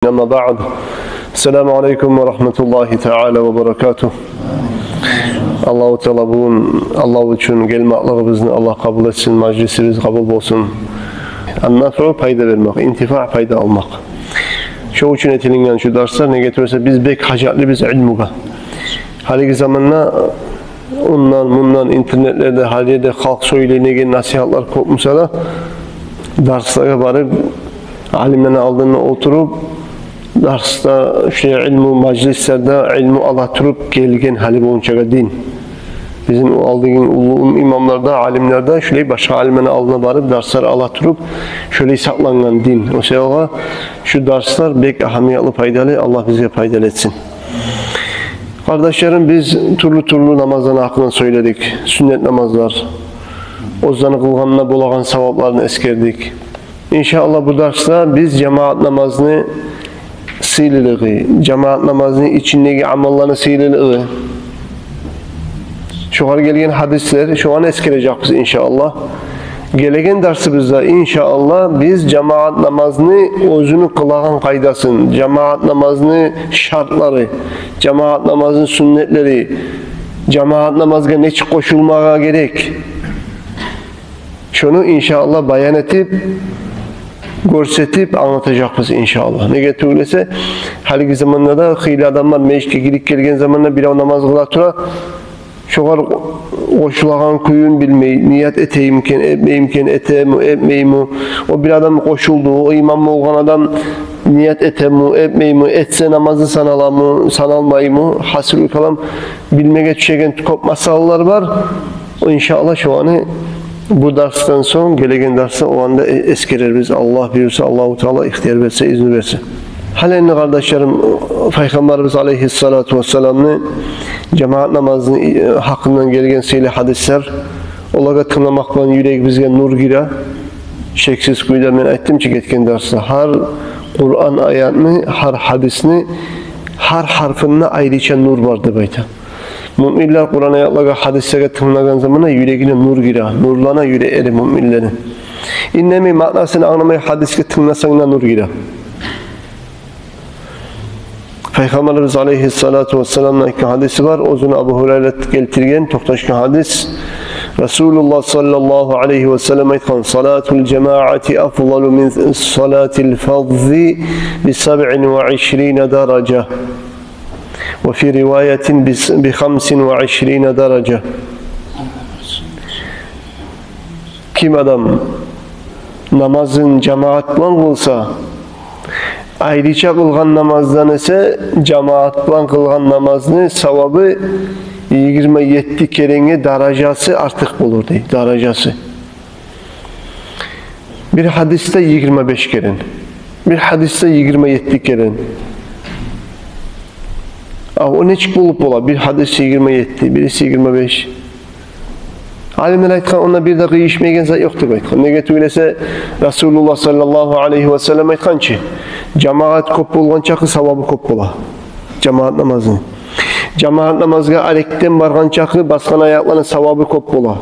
Ama ba'd. Selamun aleyküm ve rahmetullahi teala ve berekatuh. Allah-u Teala bugün Allah için gelmeklerinizini Allah kabul etsin, meclisiniz kabul olsun. An-naf'u fayda vermek, intifa fayda almak. Şu için etilingen şu dersler ne getirirse biz bek hacatlı biz ilmuga. Haliki zamanla ondan bundan internetlerde haliyede halk söyleyene nasihatlar kopmuşsa da derslere varıp alimlerine aldığını oturup derste ilmu meclislerde ilmu alatırup gelgen hali boyunca din. Bizim aldığın imamlarda, alimlerde şöyle başka alimlerine aldığına varıp dersler alatırup şöyle saklanan din. O sebeple şu dersler bek ahamiyetli faydalı. Allah bize faydalı etsin. Kardeşlerim biz türlü namazdan hakkında söyledik. Sünnet namazlar. Ozdanı kılganına bulagan sevaplarını eskerdik. İnşallah bu derste biz cemaat namazını sililiği, cemaat namazının içindeki amallarını sililiği, şuara gelgen hadisler şu an eskirecek biz inşallah. Gelegen dersimizde inşallah biz cemaat namazını özünü kılagan kaydasın, cemaat namazını şartları, cemaat namazının sünnetleri, cemaat namazına ne koşulmaya gerek. Şunu inşallah bayan etip görsetip anlatacağız inşallah. Ne getirirse haliki zamanlarda da hıyla adamlar meşke gidip gelgen zamanlarda bir namaz kılatıra şoğar koşulagan kuyun bilmeyi, niyet eteyimken, etmeyimken, eteyim, etmeyim. O bir adam koşuldu, o imam olgan adam niyet eteyim, etmeyim, etse namazı sanalamı, sanalmayımı, hasıl kalam bilmeye düşegen kop masallar var. O inşallah şu anı bu dersten sonra gelegen derste o anda eskeririz. Allah bilirse Allah-u Teala ihtiyar verse, izni verse. Halen kardeşlerim, Peygamberimiz Aleyhissalatu vesselam'ın cemaat namazının hakkından gelgen seyli hadisler olarak tınlamakla yüreği bizge nur gire. Şeksiz kuyuda ben ettim ki getken derste. Her Kur'an ayetini, her hadisini, her harfinde ayrıca nur vardı bayta. Müminler Kur'an ayetleri hadislere tınlagan zamanda yüreğine nur girer. Nurlana yüreği müminlerin. İnnemi manasını anlamaya hadisle tınlasana nur girer. Peygamberimiz Aleyhissalatu vesselam'ın iki hadisi var. Ozunu Abu Hureyre getirgen toktaşkan hadis. Resulullah sallallahu aleyhi ve sellem aytkan salatul cemaati afdalu min salatil fadzi bi 27 derece. وفي رواية ب25 درجة. Kim adam namazın cemaatle kılsa, ayrıca kılgan namazdan ise cemaatle kılgan namazının sevabı 27 kerenge derecesi artık bulur değil, derecesi. Bir hadiste 25 keren, bir hadiste 27 keren. O neçik bulup ola? Bir hadis 27, birisi 25. Alimler aytkan, ona bir de kıyışmayan zat yoktur aytkan. Ne getirirse Resulullah sallallahu aleyhi ve sellem aytkan ki, cemaat kop olgan çakı savabı kop ola. Cemaat namazını. Cemaat namazına alekten bargan çakı baskan ayaklarının savabı kop ola.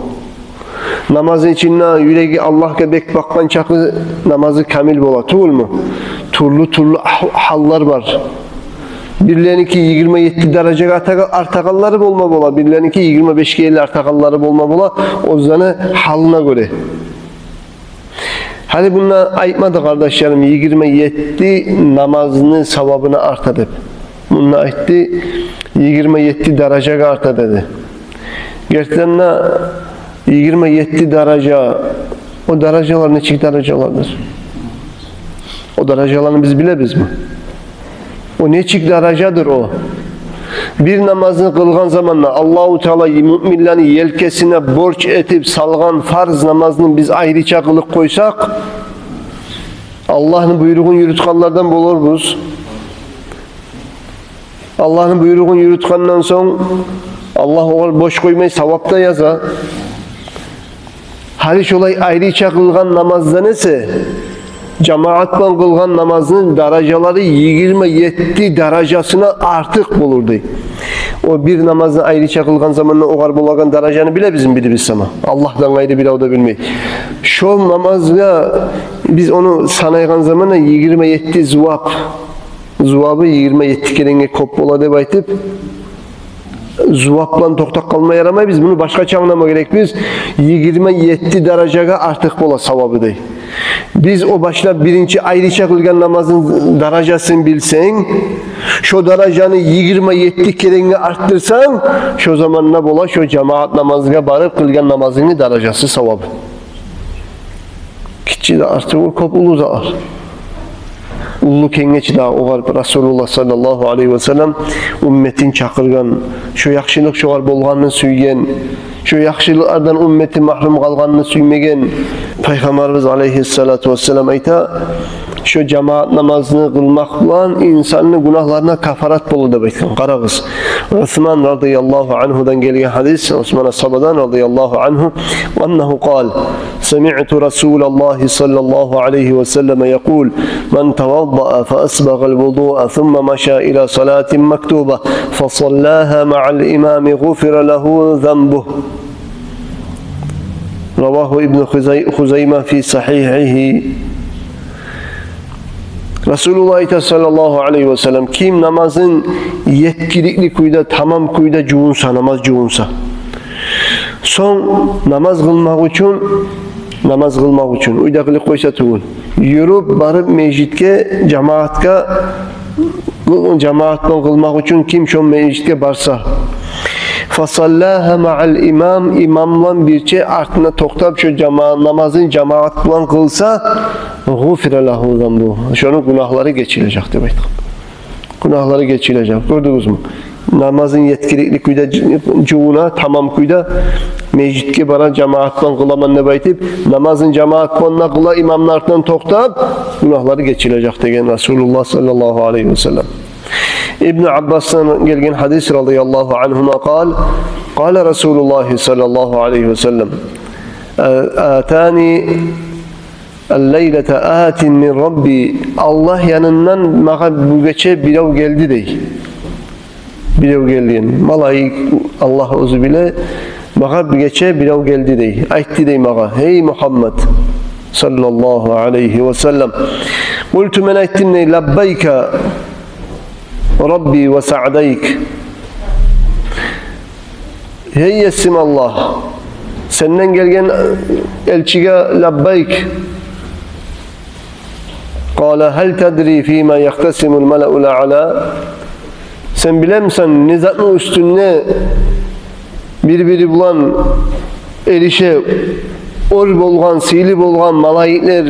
Namazın içinde yüreği Allah'a bek bakkan çakı namazı kamil ola. Tuğul mu? Turlu hallar var. Birlerinki 27 derece artakalları olma ola, birlerinki 25 50 artakalları olma ola, o zaman halına göre. Hadi bununla aytmadı kardeşlerim, 27 namazının sevabını arta dedi. Bununla aytti 27 derece arta dedi. Gerçekten 27 derece, o dereceler neçik derecelerdir? O derecelerini biz bilebiz mi? O neçik derecedir o. Bir namazını kılgan zamanla Allah-u Teala müminlerin yelkesine borç etip salgan farz namazını biz ayrıca kılıp koysak Allah'ın buyruğunu yürütkanlardan buluruz. Allah'ın buyruğunu yürütkandan sonra Allah o boş koymayı sevapta yazar. Haliç olay ayrıca kılgan namazda neyse cemaatle kılgan namazının dereceleri 27 derecesine artık bulurdu. O bir namazını ayrıca kılgan zamanla o kadar bulagan dereceni bile bizim biliriz ama. Allah'tan gayrı bile o da bilmeyi. Şu namazda biz onu sanaygan zamanla 27 zuvap Zuvabı 27 kerenge kop bola deb aytıp, zuvaplan toktap kalma yaramay, biz bunu başka anlama gerek. Biz 27 derecege artık bola savabı dey. Biz o başta birinci ayrıca kılgan namazın derecesini bilsen, şu derecanı 27 kerenge arttırsan, şu zaman ne bola, şu cemaat namazına barıp kılgan namazının derecesi savabı. Kiçi de artık o kopulu da var. Ullu kengeç da o var. Resulullah sallallahu aleyhi ve sellem ümmetin çakırgan, şu yakşılık şu var bolganını suygen, şu yakşılıklardan ümmeti mahrum kalganını suymegen, Peygamberimiz aleyhissalatu vesselam ayta, şu cemaat namazını kılmakla insanın günahlarına kafarat bolu da aytkan. Qaragız. Osman radıyallahu anhu'dan gelen hadis, Osman Sabadan radıyallahu anhu, annahu qal: "Semi'tu Resulullah sallallahu aleyhi ve sellem yekul: Men tevadda'a fa asbagha al-wudu'a thumma masha ila salatin maktuba fa sallaha ma'al imam ghufira lehu zanbuh." Ravahu İbn Huzeyme fi sahihihi. Resulullah sallallahu aleyhi ve sellem kim namazın yetkilikli kuyda, tamam kuyda cuğunsa, namaz cuğunsa, son namaz kılmak için uydakılık koysa tuğun, yürüp barıp mecitke, cemaatla kılmak için kim şu mecitke barsa, fasallaha ma'al imam, imamla birçe artına toktap şu namazın cemaatla kılsa, gufira lahu zanbu. Şunun günahları geçilecek demek. Günahları geçilecek. Gördünüz mü? Namazın yetkilikli kuyda cuğuna, tamam kuyda mecitke bara cemaatla kılaman ne baytip, namazın cemaatla kıla imamlardan toktap, günahları geçilecek degen Resulullah sallallahu aleyhi ve sellem. İbn Abbas'tan gelgen hadis radıyallahu anhuma qala Resulullah sallallahu aleyhi ve sellem atani el-leylete atin min Rabbi, Allah yanından mağa bu gece bilev geldi dey. Bilev geldiğin malayik Allah özü bile mağa bu gece bilev geldi dey. Aytti dey mağa: "Hey Muhammed sallallahu aleyhi ve sellem." Kultu men ayttim ney? "Labbayke Rabbi ve sa'dayk." Hey yesim Allah, senden gelgen elçige labbayk. Qala hel tedri fîmâ yaktasimul mele'ul a'lâ. Sen bilemsen nizatın üstünde birbiri bulan erişe or bolgan, sili bolgan malayikler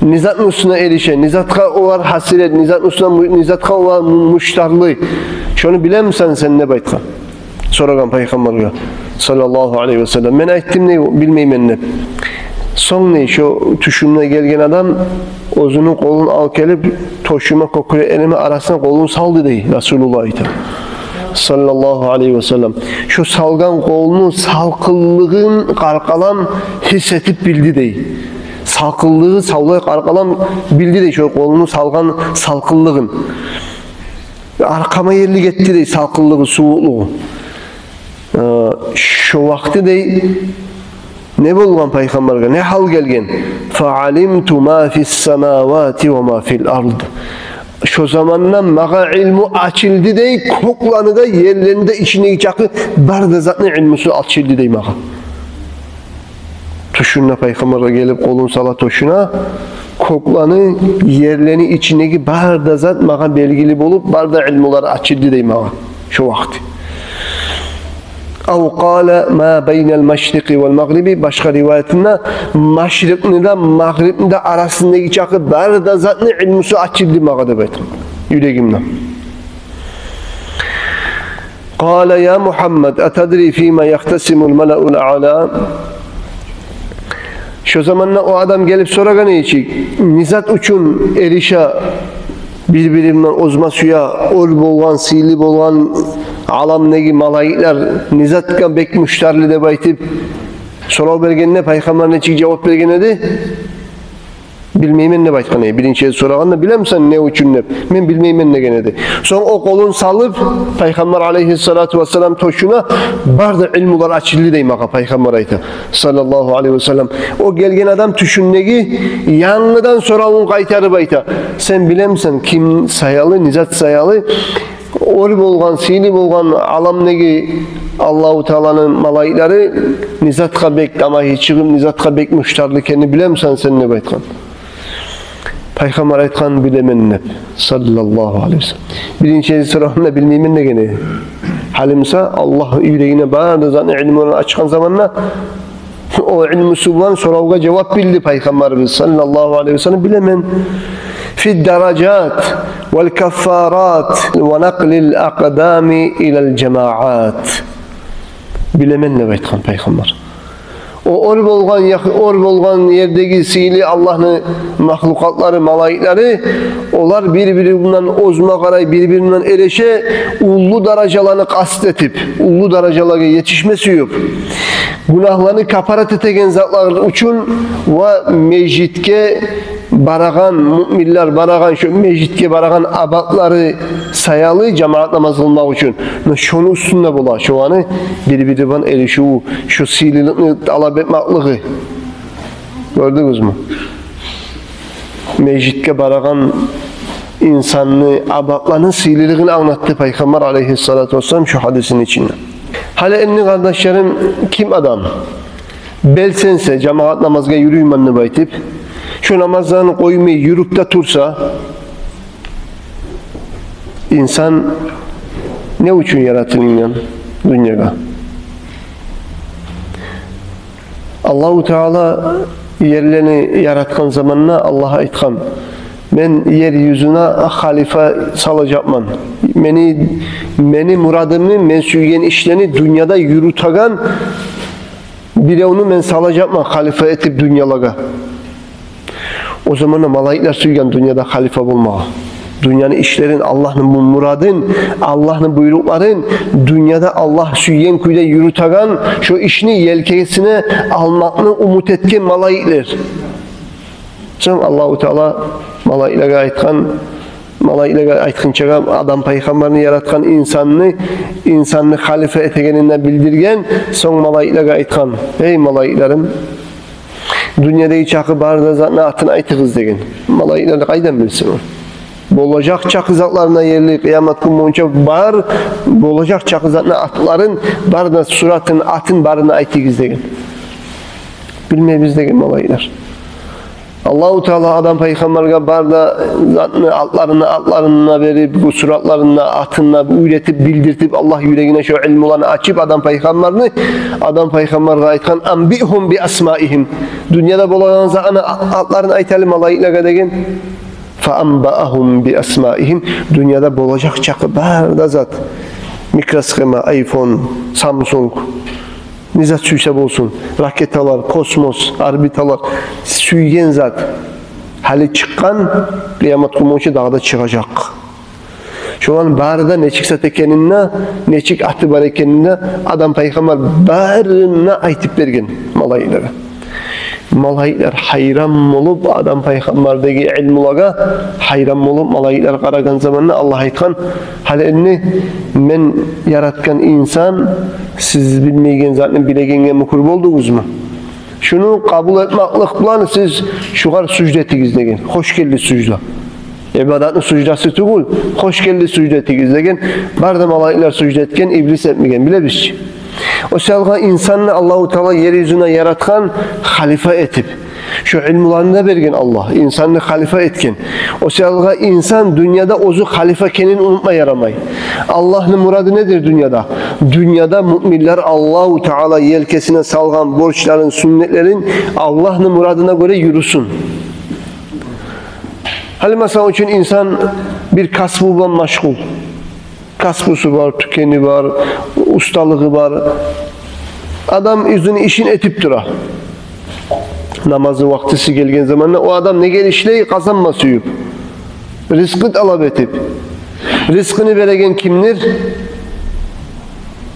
nizatın üstüne erişe, nizatka olar hasiret, nizatın üstüne nizatka olar muştarlı. Şunu bilemsen sen ne baytkan? Soragan Peygamber'e sallallahu aleyhi ve sellem. Men ayttim ne bilmeyim enne. Son ne şu tüşümle gelgen adam özünün kolunu al kelip toşuma kokure elime arasına kolunu saldı dey Resulullah sallallahu aleyhi ve sellem. Şu salgan kolunu salkıllığın qarqalam hissetip bildi dey. Salkıllığı savlay qarqalam bildi dey şu kolunu salgan salkıllığın. Arkama yerli gitti dey salkıllığı, soğukluğu. Şu vakti dey ne bolgan Peygamber'e, ne hal gelgen? فَعَلِمْتُ مَا فِي السَّمَاوَاتِ وَمَا فِي الْأَرْضِ. Şu zamandan mağa ilmu açıldı dey, koklanı da yerlerinde içine geçakı barda zatlı ilmusu açıldı dey mağa. Tuşuna Peygamber'e gelip kolun sala tuşuna, koklanı yerlerini içindeki barda zat mağa belgili bulup barda ilmuları açıldı dey mağa. Şu vakti. Ev kâle mâ beynel meşriki vel mağribi, başka rivayetinde meşrikle mağribinde arasındaki çakı barda zatlı ilmusu açıldı mağa da beytim. Yüreğimden. Kâle ya Muhammed etedri fîme yaktesimul mele'ul a'lâ. Şu zamanla o adam gelip soraga ne için? Nizat uçun erişe birbirinden ozma suya ol bolgan, sili bolgan alamdaki malayikler nizatka bek müşterli de baytip sorav bergenine Peygamber ne cevap bergenedi? Bilmeymen ne başkanı. Birinci sorağında bilemsen ne üçün ne? Men bilmeymen ne genedi. Son o kolun salıp Peygamber aleyhissalatu vesselam toşuna barda ilmular açıldı deymağa Peygamber ayta. Sallallahu aleyhi ve sellem. O gelgen adam tüşünnegi yanlıdan sorağın kaytarı bayta. Sen bilemsen kim sayalı, nizat sayalı. Ori bolgan, sili bolgan alam negi Allahu Teala'nın malayları nizatka bek damahi çıgıp nizatka bek müştarlı kendi bilemsen sen ne baytkan. Peygamber aytkan bilemen sallallahu aleyhi ve sellem. Birinci sırasında bilmeyemen ne gene. Halimsa Allah yüreğine bağırdı zaten ilmini açıkan zamanla o ilmi subhan soruğa cevap bildi Peygamberimiz sallallahu aleyhi ve sellem bilemen. Fi daracat vel kaffarat ve naqlil aqdami ila'l cemaat. Bilemen ne baytkan Peygamber. O or bolgan yerdeki sili Allah'ın mahlukatları, malaikleri onlar birbirinden ozma karay, birbirinden ereşe ullu darajalarını kastetip, ullu darajalara yetişmesi yok. Günahlarını kaparat etegen zatlar için ve mecitke baragan müminler baragan şu mecitke baragan abatları sayalı cemaat namaz kılmak için. Şunu üstünde bula şu anı birbirinden erişi şu sililikni talep etmekliği. Gördünüz mü? Mecitke baragan insanını abatlarının sililiğini anlattı Peygamber aleyhissalatu vesselam şu hadisin içinde. Hala enni kardeşlerim kim adam? Belsense cemaat namazga yürüymanını baytip şu namazlarını koymayı yürüp de tursa insan ne için yaratılıyor dünyada? Allahu Teala yerlerini yaratkan zamanla Allah'a aytkan ben yeryüzüne halife salacakman. Meni muradımı, men süygen işlerini dünyada yürütagan bir onu men salacakman halife etip dünyalara. O zaman malaikler süygen dünyada halife bulmağa. Dünyanın işlerin, Allah'ın bu muradın, Allah'ın buyrukların dünyada Allah süygen kuyda yürütagan şu işini yelkesine almakını umut etken malaikler. Çünkü Allah-u Teala malaiklerine aytkança adam peygamberini yaratkan insanını halife etegeninden bildirgen son malaiklerine aytkan. Ey malaiklerim dünyada çakı barda zatına atın aytığız degen. Malaikler kaydan bilsin o. Bolacak çakı zatlarına yerli kıyamet gün boyunca bar bolacak çakı zatına atların barda suratın atın barına aytığız degen. Bilmeyiz degen malaikler. Allah-u Teala adam peygamberine barda zatını atlarına verip bu suratlarına atına üretip bildirtip Allah yüreğine şu ilmi olanı açıp adam peygamberine aytkan ambihum bi asmaihim dünyada bolanan zatını atlarını aytalım malaiklerine degen fa ambahum bi asmaihim dünyada bolacak çakı barda zat mikroskema iPhone Samsung nizat suysa bolsun, raketalar, kosmos, orbitalar, süygen zat. Hali çıkan, kıyamet kumunca dağda çıkacak. Şu an barda ne çıksa tekenine, ne çık atı bar ekenine, adam peygamber barına aytıp bergen malaiklara. Malaikler hayran olup adam peygamberdeki ilmulaga hayran olup malaikler karagan zamanla Allah aytkan halini men yaratkan insan siz bilmeyen zaten bilegenge mukur boldunuz mu? Şunu kabul etmeklik bilen siz şugar sücdetiniz degen. Hoş geldi sücda. İbadatın sücdası tugul. Hoş geldi sücdetiniz degen. Barda malaikler sücdetken iblis etmegen bilebiz. O selga insanı Allah-u Teala yeryüzüne yaratkan halife etip şu ilmularını bergen Allah insanı halife etken o selga insan dünyada ozu halife kenin unutma yaramay. Allah'ın muradı nedir dünyada? Dünyada müminler Allah-u Teala yelkesine salgan borçların, sünnetlerin Allah'ın muradına göre yürüsün. Hali mesela için insan bir kasbıyla meşgul. Kasbusu var, tükeni var, ustalığı var. Adam yüzünü işin etip dura. Namazı vaktisi gelgen zamanla o adam ne gelişleyi kazanması yok. Rızkı talep etip. Rızkını veregen kimdir?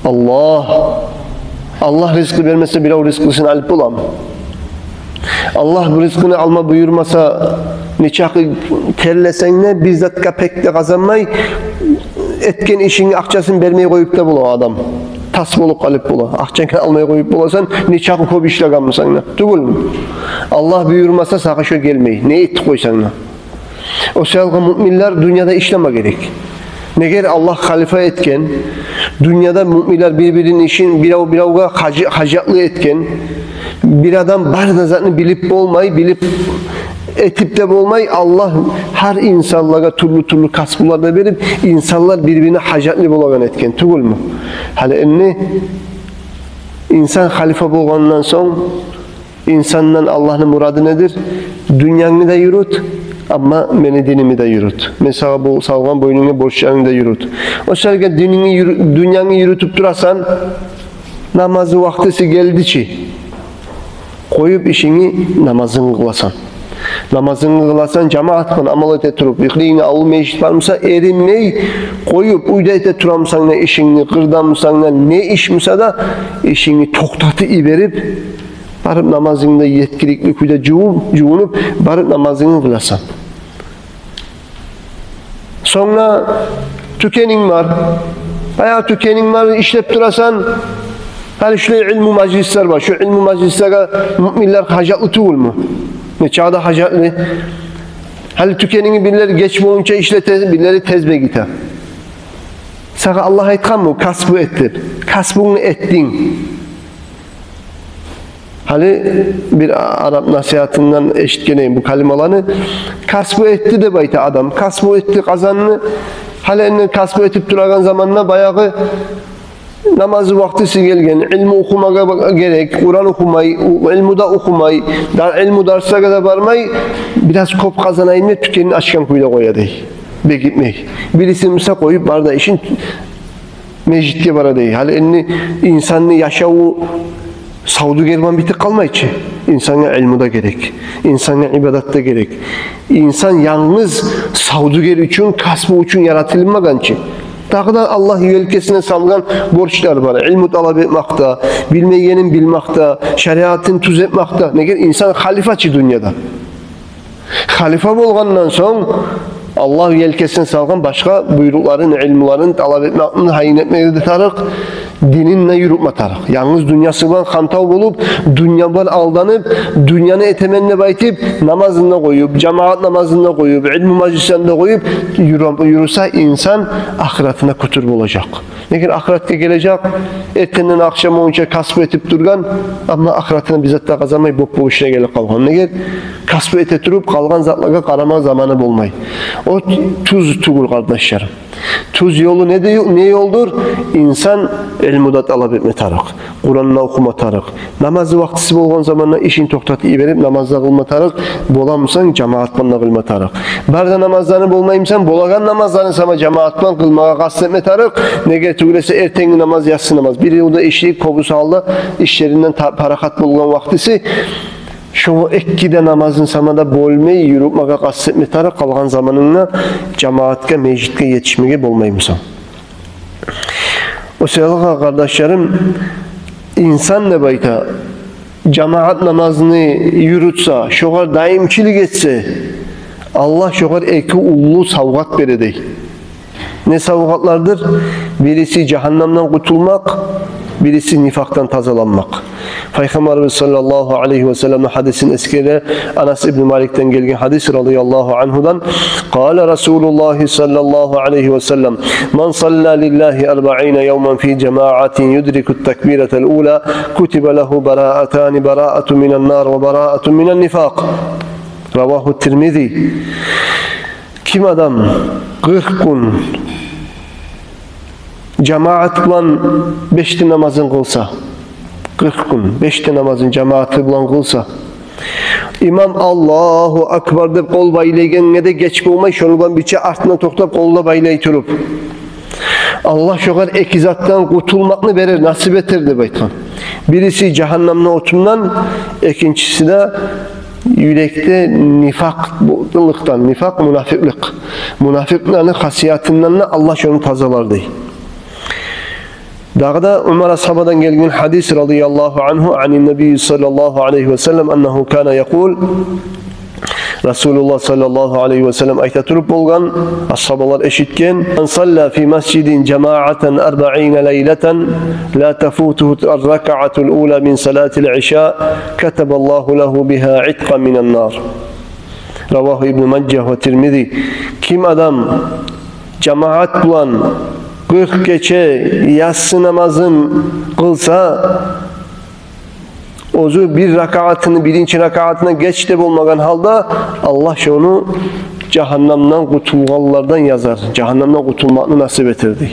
Allah. Allah rızkı vermese bile o rızkısını alıp bulam. Allah bu rızkını alma buyurmasa neçakı terlesen ne bizzat pek de kazanmay etken işini akçasını vermeye koyup da bulu adam. Tas bulup kalıp bulu. Akçanı almaya koyup bulasan neçakı koyup işle kalmışsan ne? Değil mi? Allah buyurmasa sağa şu gelmeyi. Ne etti koysan ne? O sebeple müminler dünyada işleme gerek. Neger Allah halife etken, dünyada müminler birbirinin işin biravga hacatlı etken, bir adam barda zaten bilip olmayı, bilip etip de olmayı Allah her insanlara türlü kasbularda verip insanlar birbirine hacatlı bulagan etken. Tugul mu? Hali enni insan halife bolgandan son insandan Allah'ın muradı nedir? Dünyanı da yürüt. Ama beni dinimi de yürüt. Mesela bu salgan boynuna borçlarını da yürüt. O şekilde dünyanı yürütüp durasan namazı vaktisi geldi ki koyup işini namazını kılasan. Namazını kılasan cemaat kıl amal ete turup yıklayını alı meclis varmışsa erinmeyi koyup uyda ete turamsan ne işini kırdamsan ne işmişse da işini toktatı verip barıp namazında yetkilikli kuyda cuvunup barıp namazını kılasan. Sonra tükenin var. Bayağı tükenin var işlep durasan hani şöyle ilmi meclisler var. Şu ilmi meclislere müminler hacatlı tuğul mu? Ne çağda hacatlı? Hani tükenini birileri geç boyunca işlete birileri tezbe gider. Sana Allah aytkan mı? Kasbu ettir. Kasbunu ettin. Hani bir Arap nasihatından eşitkeneyim bu kalimalarını. Kasbu etti de bayta adam. Kasbu etti kazanını. Halen kasbu etip duragan zamanla bayağı namazı vaktisi gelgen, ilmi okumaya gerek, Kur'an okumayı, ilmi da okumayı, ilmi dersine da varmayı, biraz kop kazanayım da tükenin açkan kuyuda koyadey. Bekitmeyi. Birisi misal koyup barda işin mecitke baradey. Halen insanlı yaşavu Savdu german bitik kalmayıcı. İnsana ilmi de gerek. İnsana ibadet de gerek. İnsan yalnız savduger için, kasbu için yaratılmagan için. Daha da Allah yelkesine salgan borçlar var. İlmi talep etmekte, bilmeyenin bilmekte, şeriatın tuz etmekte. Neger insan halifaçı dünyada. Halifa bolgandan son Allah yelkesine salgan başka buyrukların, ilmilerin talep etmekte, hayin etmeye de tarık. Dininle yürütme tarık. Yalnız dünyasından kantav bulup, dünyadan aldanıp, dünyanı etemenine baytip, namazında koyup, cemaat namazında koyup, ilmi meclisinde koyup, yürüse insan ahiretine kutur bulacak. Nedir ahirette gelecek, ertenden akşam olunca kasbı etip durgan, ama ahiretine bizzat da kazanmayı bu işine gelip kalkan. Nedir? Kasbı ete durup, kalgan zatlara karama zamanı bulmayı. O tuz tuğul kardeşlerim. Tuz yolu ne yoldur? İnsan ilmuda talep etme tarık. Kur'an'la okuma tarık. Namazı vaktisi bolgan zamanla işin toktatı verip namazda kılma tarık. Bolamsan cemaatmanla kılma tarık. Barda namazlarını bolmayımsan bolagan namazlarını sama cemaatman kılmaya kastetme tarık. Ne getirülese ertengi namaz yatsı namaz. Bir yılda işleyip kobusu aldı. İşlerinden parakat bulgan vaktisi şu ekkide namazın samada bolmayı yürüpmaka kastetme tarık kalgan zamanında cemaatka, mecitke yetişmeye bolmayımsan. O sebeple kardeşlerim insan ne bayta cemaat namazını yürütse, şoğar daimçilik etse Allah şoğar eki ullu savgat veredey. Ne savgatlardır? Birisi cehennemden kurtulmak, birisi nifaktan tazalanmak. Peygamberimiz sallallahu aleyhi ve sellem hadisin eskere Anas İbn Malik'ten gelgen hadis radıyallahu anhudan Kâle Resulullah sallallahu aleyhi ve sellem Men salla lillahi 40 yevmen fi cemaatin yudrikut tekbiretel ula kutibe lehu bara'atani bara'atu minen nar ve bara'atu minen nifak. Ravahu Tirmizi. Kim adam 40 gün cemaat bilen 5 namazın kılsa 40 gün 5 namazın cemaati bilen kılsa İmam Allahu Akbar deb kol baylaygen de geç olmay şonundan biçe artına toktap kolda baylay turup Allah şoğar ekizattan kurtulmakını verir, nasip etir deb aytkan. Birisi cehennemne otundan, ikincisi de yürekte nifaklıktan, nifak münafiklik. Münafiklerin hasiyetinden Allah şunu tazalar dey. Dağda Umar ashabadan gelgen hadis radıyallahu anhu anin nebi sallallahu aleyhi ve sellem ennehu kana yekul Resulullah sallallahu aleyhi ve sellem ayta turup bolgan ashabalar eşitken en salla fi mescidin cemaatan 40 leyleten la tefutuhu er-rak'atul ula min salatil işa kataballahu lehu biha itqan minen nar. Ravahu İbn Maccah ve Tirmizi. Kim adam cemaat bulan 40 gece yatsı namazın kılsa ozu bir rakatını, birinci rakatına geç de bulmagan halda Allah onu cehennemden kurtulganlardan yazar. Cehennemden kurtulmakını nasip etirdi.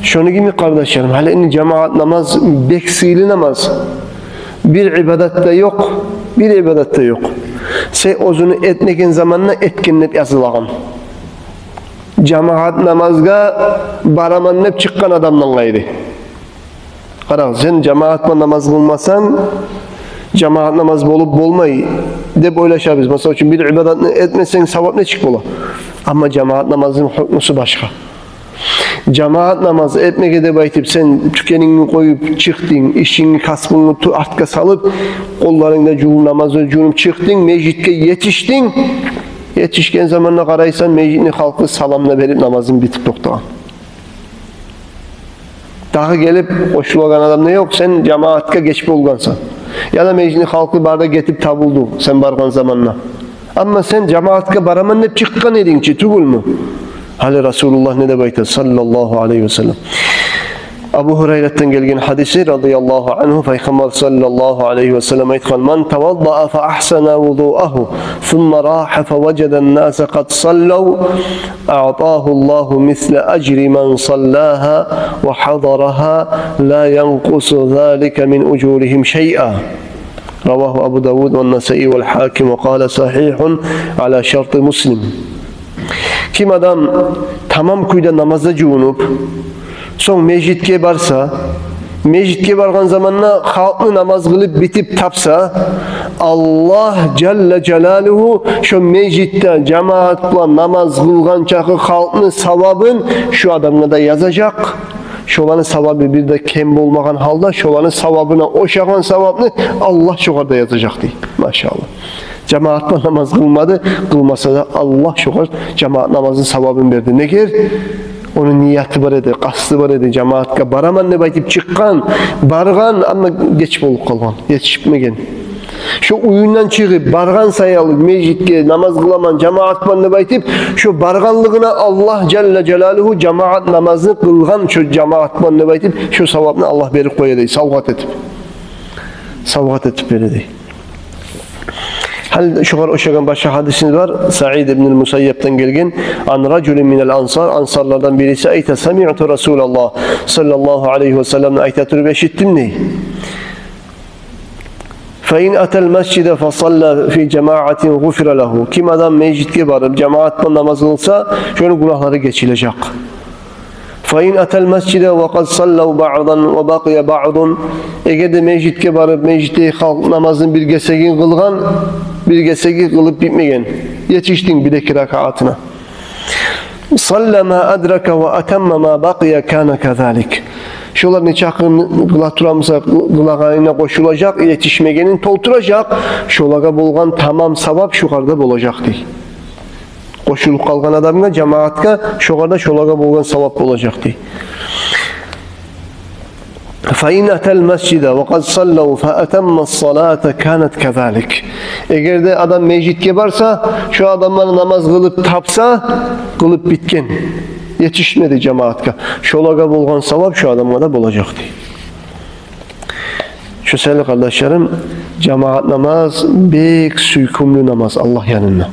Şunu gibi kardeşlerim, halen cemaat namaz, beksili namaz bir ibadette yok, bir ibadette yok. Sen ozunu etmeken zamanla etkinlik yazılağın. Cemaat namazga baraman hep çıkan adamdan gayri. Qaraq, sen cemaatla namaz kılmasan, cemaat namaz bolup bolmay dep oylaşabız. Mesela için bir ibadatını etmesen sevap ne çık bola? Ama cemaat namazının hükmüsü başka. Cemaat namazı etmeke de baytip sen tükenini koyup çıktın, işini kasbını artka salıp kollarında cuğum namazı cuğum çıktın, mecitke yetiştin. Yetişken zamanına karaysan mecitini halkı salamla verip namazın bitip toktağın. Daha gelip koşulagan adam ne yok, sen cemaatka geçip olgansan. Ya da meclini halkı barda getip tabuldu sen bargan zamanla. Ama sen cemaatka baraman hep çıkkan edin ki tugul mu? Hali Resulullah ne de bayta sallallahu aleyhi ve sellem. Abu Hureyre'den gelgen hadisi radıyallahu anhu Peygamber sallallahu aleyhi ve sellem aytkan man tavadda'a fa ahsana vudu'ahu thumma raha fa veceden nase kad sallav a'tahu Allahu misle ecri man sallaha ve hadaraha la yankusu zalika min ucurihim şey'a. Ravahu Abu Davud ve Nesai vel Hakim ve kâle sahihun ala şartı Muslim. Kim adam tamam kuyda namazda cuunup son mecitke barsa, mecitke bargan zamanla halkı namaz kılıp bitip tapsa, Allah Celle Celaluhu şu mecitte cemaatla namaz kılgan çakı halkının savabın şu adamına da yazacak. Şolanın savabı bir de kem olmagan halda şolanın savabına oşağın savabını Allah şokarda yazacak diye. Maşallah. Cemaatla namaz kılmadı, kılmasa da Allah şokar cemaat namazın savabını verdi. Ne ger? Onun niyeti var edi, kastı var edi, cemaatka baraman ne baytip çıkkan, bargan ama geç bolup kalgan, yetişmegen. Şu uyundan çıkıp bargan sayalı mecitke namaz kılaman cemaatman ne baytip şu barganlığına Allah Celle Celaluhu cemaat namazını kılgan şu cemaatman ne baytip şu savabını Allah verip koyadey, savgat etip veredi. Hal şugar oşagan başka hadisiniz var. Sa'id ibn el-Musayyeb'ten gelgen an raculin minel ansar, ansarlardan birisi ayta sami'tu Resulullah sallallahu aleyhi ve sellem'le ayta türüp eşittim ne? فَاِنْ اَتَى الْمَسْجِدَ فَصَلَّى فِي جَمَاعَةٍ غُفِرَ لَهُ. Kim adam mecitke varıp cemaatle namaz kılsa şöyle günahları geçilecek. فَاِنْ اَتَى الْمَسْجِدَ وَقَدْ صَلَّوْا بَعْضًا وَبَقِيَ بَعْضٌ. Eğer de mecitke varıp mecitke halk namazın bir gesegin kılgan, bir gesegi kılıp bitmegen. Yetiştin bir deki rakatına. صَلَّ مَا أَدْرَكَ وَأَتَمَّ مَا بَقِيَ كَانَ كَذَٰلِكِ. Şolar ne çakın kılaturamıza kılağayına koşulacak, yetişmegenin tolturacak. Şolaga bolgan tamam savap şukarda bolacak diye. Koşulup kalgan adamına cemaatka şokarda şolaga bolgan savap olacak diye. فَاِنْ اَتَى الْمَسْجِدَ وَقَدْ صَلَّوْا فَأَتَمَّ الصَّلَاةَ كَانَتْ كَذَٰلِكِ. Eğer de adam mecitke varsa, şu adamlar namaz kılıp tapsa, kılıp bitken. Yetişmedi cemaatka. Şolaga bulgan savap şu adamla da bulacak diye. Şu sevgili kardeşlerim, cemaat namaz bek suykumlu namaz Allah yanında.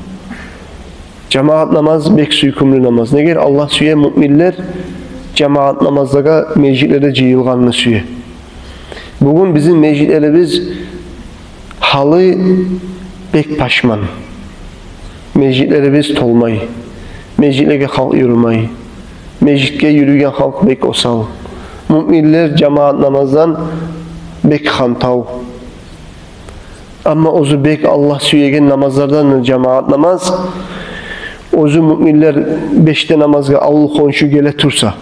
Cemaat namaz bek suykumlu namaz. Ne ger Allah süye müminler cemaat namazdaga meclitlere cıyılganını süye. Bugün bizim meclitlerimiz halı bek paşman. Meclitlerimiz tolmayı. Meclitlere halk yürümeyi. Meclitke yürüyen halk bek osal. Müminler cemaat namazdan bek hantav. Ama ozu bek Allah süyegen namazlardan cemaat namaz Ozu müminler 5'te namazga avul konşu gele tursa.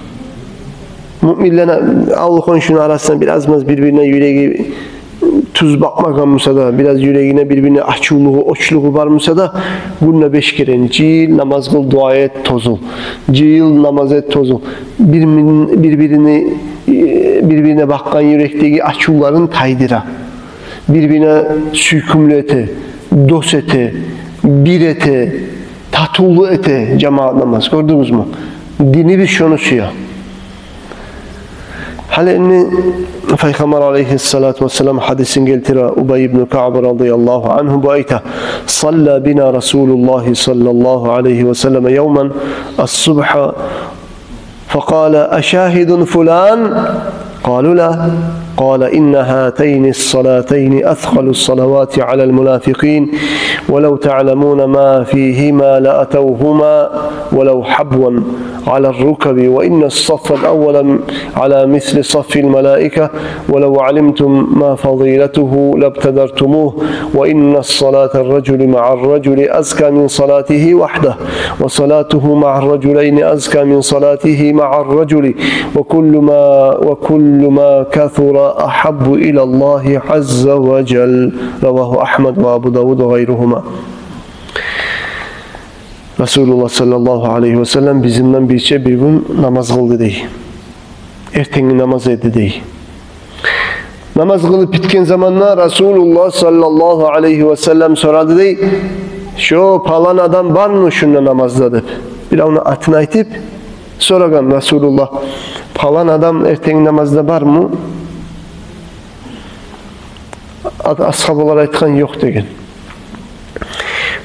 Müminler avul konşunun arasında biraz birbirine yüreği tuz bakmagan mısa da, biraz yüreğine birbirine açılığı, oçluğu var mısa da, gününe 5 kere cil namaz kıl, dua et, tozul. Cil namaz et, tozul. Birbirine bakkan yürekteki açıların taydıra. Birbirine süykümlü ete, dost ete, bir ete, tatulu ete cemaat namaz. Gördünüz mü? Dini bir şunu suya. Halini Peygamber aleyhissalatu vesselam hadisin geltira Ubay ibn Ka'b radıyallahu anhu bu ayta salla bina Resulullah sallallahu aleyhi ve sellem yevmen as-subha فقال أشاهد فلان قالوا لا قال إن هاتين الصلاتين أثقل الصلوات على المنافقين ولو تعلمون ما فيهما لأتوهما ولو حبوا على الركب وإن الصف الأول على مثل صف الملائكة ولو علمتم ما فضيلته لابتدرتموه وإن الصلاة الرجل مع الرجل أزكى من صلاته وحده وصلاته مع الرجلين أزكى من صلاته مع الرجل وكل ما كثر أحب إلى الله عز وجل رواه أحمد وأبو داود وغيرهما. Resulullah sallallahu aleyhi ve sellem bizimden bir gün namaz kıldı dey. Erteni namaz edildi dey. Namaz kılıp bitken zamanla Resulullah sallallahu aleyhi ve sellem soradı dey. Şu palan adam var mı şununla namazda deyip. Bir onu atına aytıp soragan Resulullah palan adam erteni namazda var mı? Ashabalar aytkan yok degen.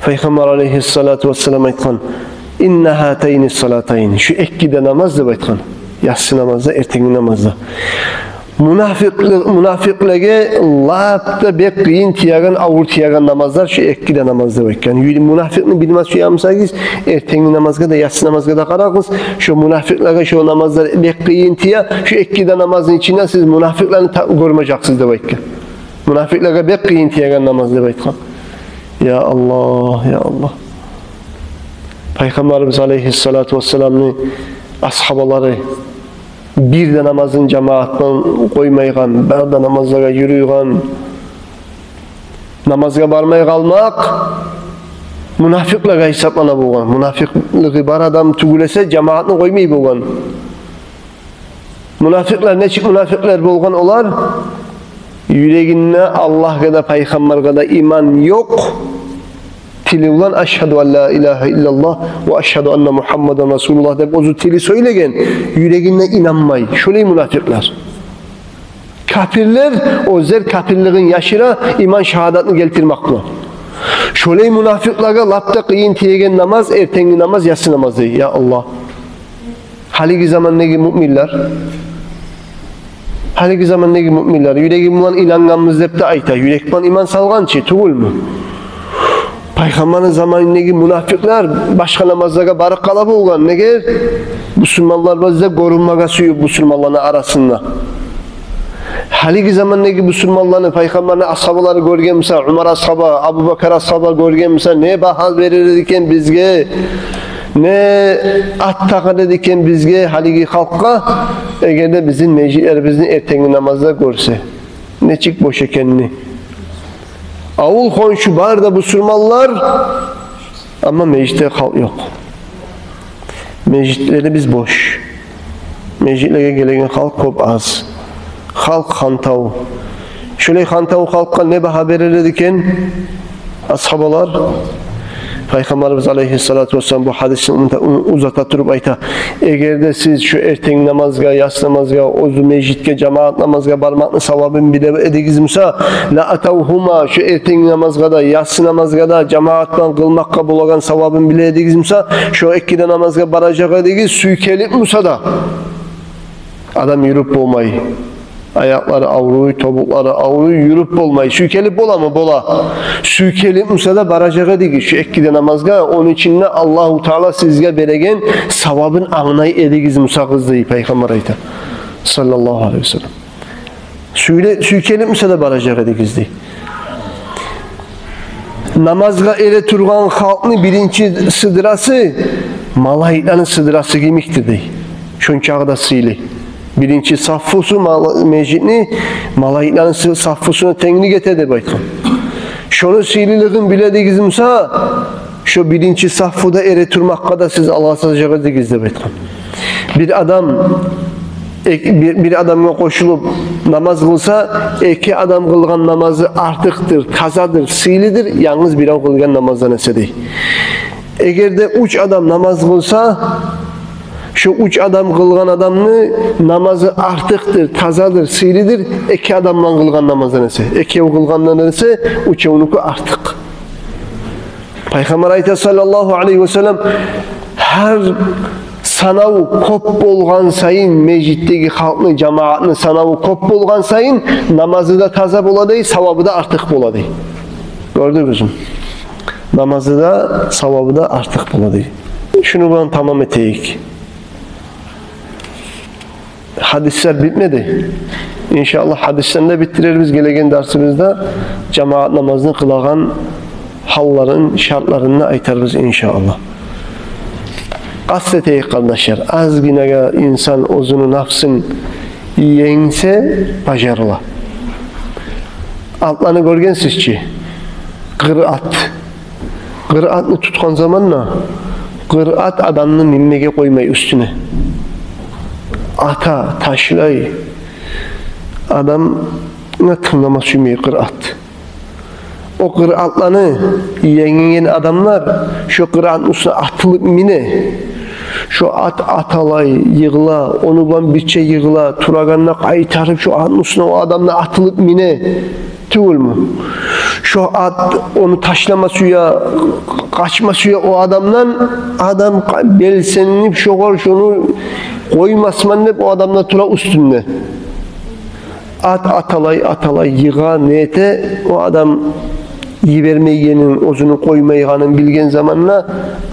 Peygamber aleyhissalatu vesselam aytkan inne hatayni salatayn şu ikkide namaz deb aytkan. Yatsı namazda, erteni namazda. Munafiqlarga lapta bek qiyin tiyagan, avur tiyagan namazlar şu ikkide namaz deb aytkan. Munafiqni bilmez şu yamsangiz, erteni namazga da, yatsı namazga da qaraqız. Şu munafiqlarga şu namazlar bek qiyin tiya, şu ikkide namazın içinden siz munafiqlarni görmeyeceksiniz deb aytkan. Munafiqlarga bek qiyin tiyagan namaz deb aytkan. Ya Allah, ya Allah. Peygamberimiz aleyhissalatu vesselam'ın ashabaları bir de namazın cemaattan koymaygan, bir de namazlara yürüygan, namazga barmay kalmak, munafiqlarga hesaplana bolgan. Munafiqlığı bar adam tugulese cemaatni koymay bolgan. Munafiqlar neçik munafiqlar bolgan olar? Yüreğinde Allah'a da Peygamber'e da iman yok. Tili ulan eşhedü en la ilahe illallah ve eşhedü enne Muhammeden Resulullah deyip ozu tili söylegen yüreğinde inanmay. Şöyle münafıklar. Kafirler o zer kafirliğin yaşıra iman şehadatını geltirmek mı? Şöyle münafıklara lapta kıyın tiyegen namaz, erteni namaz, yatsı namazı. Ya Allah. Haliki zamandaki müminler haliki zamandaki müminler yüreğimden inanganımız deyip de ayta. Yürekten iman salgan çi, tugul mu? Peygamberin zamanındaki münafıklar başka namazlara barık kalıp olgan. Ne ger? Müslümanlar bazı korunmaya suyu Müslümanların arasında. Haliki zamandaki Müslümanların Peygamberin ashabaları görgen misal, Umar ashabı, Abu Bakar ashabı görgen misal, ne bahal verirken bizge, ne at takar ediken bizge haliki halkka, eğer de bizim meclislerimizin erteni namazda görse, ne çık boş ekenini. Avul komşu var da Müslümanlar ama mecliste halk yok. Meclisleri biz boş. Meclislere gelen halk çok az. Halk hantav. Şöyle hantav halkka ne haber ederken ashabalar Peygamberimiz aleyhissalatu vesselam bu hadisini uzatırıp ayta. Eğer de siz şu erteni namazga, yatsı namazga, ozu mecitke, cemaat namazga barmaklı savabın bile edegizmsa la atavhuma şu erteni namazga da, yatsı namazga da, cemaattan kılmakka bulagan savabın bile edegizmsa şu ekkide namazga baracak edegiz suykelip musa da adam yürüp olmayı. Ayakları avruyu, topukları avruyu yürüp olmayı. Sükelip bola mı? Bola. Sükelip musada baracağı değil. Şu ekkide namazga onun içinde Allahu Teala sizge beregen savabın anayı edigiz musakızdığı Peygamber ayta. Sallallahu aleyhi ve sellem. Sükelip musada baracağı edigizdi. namazga ele turgan halkını birinci sıdırası malaikların sıdırası kimiktir dey. Şonçağı da sıylı. Birinci saffusu mecidini malaikların saffusuna tengli getirdi baytın. Şonu sıylılığın bile degizimsa şu birinci saffuda ere turmakka da siz Allah'a sacağı degizde baytın. Bir adamga koşulup namaz kılsa iki adam kılgan namazı artıktır, tazadır, sıylıdır, yalnız bir adam kılgan namazdan esedi. Eğer de üç adam namaz kılsa şu üç adam kılgan adamını namazı artıktır, tazadır, sıylıdır, iki adamla kılgan namazdan esedi. İki kılgandan ise üç onuku artık. Peygamber ayeti sallallahu aleyhi ve sellem her sanavu kop bolgan sayın meclitteki halkını, cemaatini sanavu kop bolgan sayın namazı da taza boladı, savabı da artık boladı. Gördünüz mü? Namazı da, savabı da artık boladı. Şunu buradan tamam eteyik. Hadisler bitmedi. İnşallah hadislerini de bitiririz gelegen dersimizde. Cemaat namazını kılagan halların, şartlarını aytarız inşallah. Kasteteyik kardeşler, az günega insan özünü nafsın yengse bacarıla. Altlarını görgensizçi, kıraat. Kıraatını tutkan zamanla, kıraat adamını minmege koymayı üstüne. Ata, taşlay, adamına tınlama sümeye kıraat. O kıraatlarını yengen adamlar şu kıraatın üstüne atılıp mine, şu atalay, yığıla, onu ben birçe yığıla, turaganına kaytarıp şu atın üstüne o adamla atılıp mine, tüvül mü? Şu at onu taşlama suya, kaçma suya o adamdan, adam belsenip şunu koymasman hep o adamla tura üstünde. Atalay, yığa, niyete o adam yivermeyenin, ozunu koymayıganın bilgen zamanla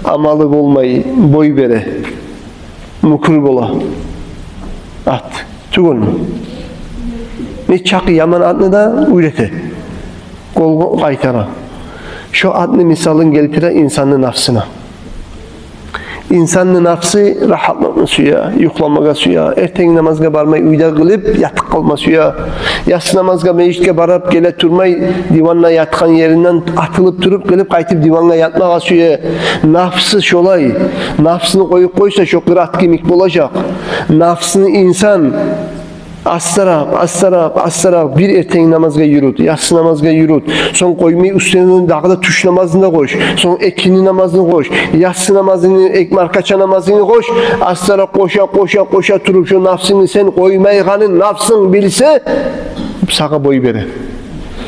amalı olmayı, boy bere, mukur bola. At, tügül mü? Ne çakı yaman atını da üyrete. Kol kaytara. Şu atını misalın geltire insanın nafsına. İnsanın nafsı rahatlıklı suya, yuklamaga suya, erten namazga barmay uyda kılıp yatık kalma suya, yatsı namazga mecitke barap gele turmay divanla yatkan yerinden atılıp durup gelip kaytıp divanla yatmaga suya. Nafsı şolay, nafsını koyup koysa şu kırat kimik bolacak. Nafsını insan Astarap bir erteğin namazga yürüt, yatsı namazga yürüt, son koymayı üstüne dağda tuş namazında koş, son ekini namazını koş, yatsı namazını, ekmarkaça namazını koş, astarap koşa turup şu nafsını sen koymayıganın nafsın bilse, sağa boy bere,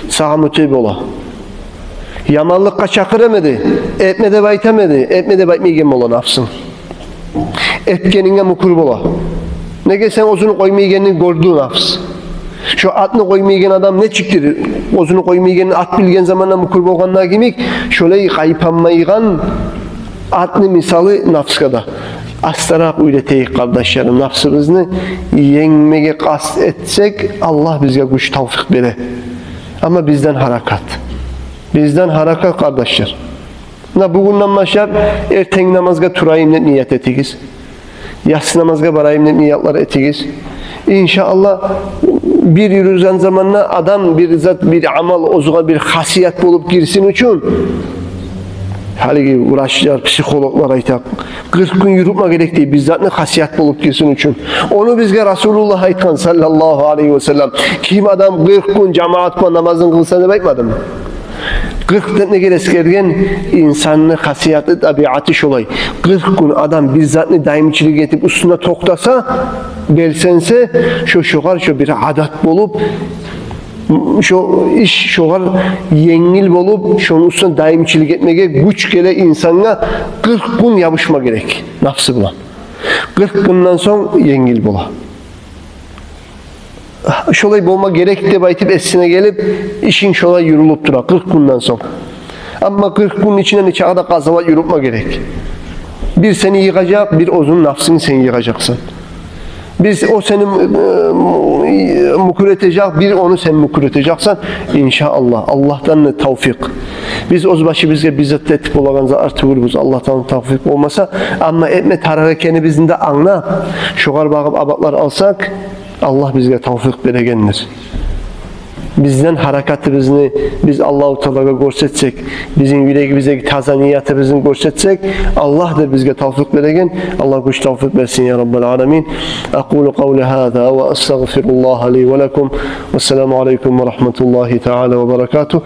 sağa mütebi ola. Yamanlıkka çakıramadı, etmede baytamedi, etmede baytmaygen ola nafsın. Etkenine mukur bola. Nege sen ozunu koymayıgenin gördüğü nafs. Şu atını koymayıgen adam ne çıktır? Ozunu koymayıgenin at bilgen zamanla mukur bolganlar kimik? Şöyle kayıpanmayıgan atını misali nafskada. Astaraq üreteyik kardeşlerim. Nafsımızını yenmeye kast etsek Allah bize güç tavfik bere. Ama bizden harakat. Bizden harakat kardeşler. Bugünden başlar erten namazga turayım ne niyet etigiz. Yatsı namazga barayım ne niyatlar etigiz. İnşallah bir yürüzen zamanla adam bir zat bir amal ozuğa bir hasiyet bulup girsin için haligi uğraşlar, psikologlar aytak 40 gün yürütme gerek değil, bizzat ne hasiyet bulup girsin için. Onu bizge Resulullah aytkan sallallahu aleyhi ve sellem. Kim adam 40 gün cemaatma namazın kılsa ne bakmadı mı? 40 ne gereskergen insanın hasiyatı, tabiatı şolay. 40 gün adam bizzat ne daimçilik etip üstüne toktasa, belsense, şu bir adat bulup, şu iş şoğar yengil bolup şunun üstüne daimçilik etmeye güç gele insanına 40 gün yapışma gerek nafsı bulan. 40 günden son yengil bola. Şolay bolma gerek de baytip esine gelip işin şolay yürülüp dura 40 günden son. Ama 40 gün içinden içağda kazavat yürütme gerek. Bir seni yıkacak, bir ozun nafsını sen yıkacaksın. Biz o seni mukul edecek, bir onu sen mukul edeceksen inşallah Allah'tan ne tevfik. Biz özbaşı bizge bizzat etip olağanza artığırız Allah'tan tevfik olmasa ama etme harekeni bizim de anla. Şugar bağıp abatlar alsak Allah bizge tevfik beregendir. Bizden harekatımızı biz Allah-u Teala'ya görsetsek, bizim yüreğimizdeki taza niyetimizi görsetsek, Allah da bizge tevfik veregen. Allah güç tevfik versin ya Rabbel Alemin. Aqulu qavli hâzâ ve estağfirullah li ve lekum. Vesselamu aleyküm ve rahmetullahi teala ve berekatuhu.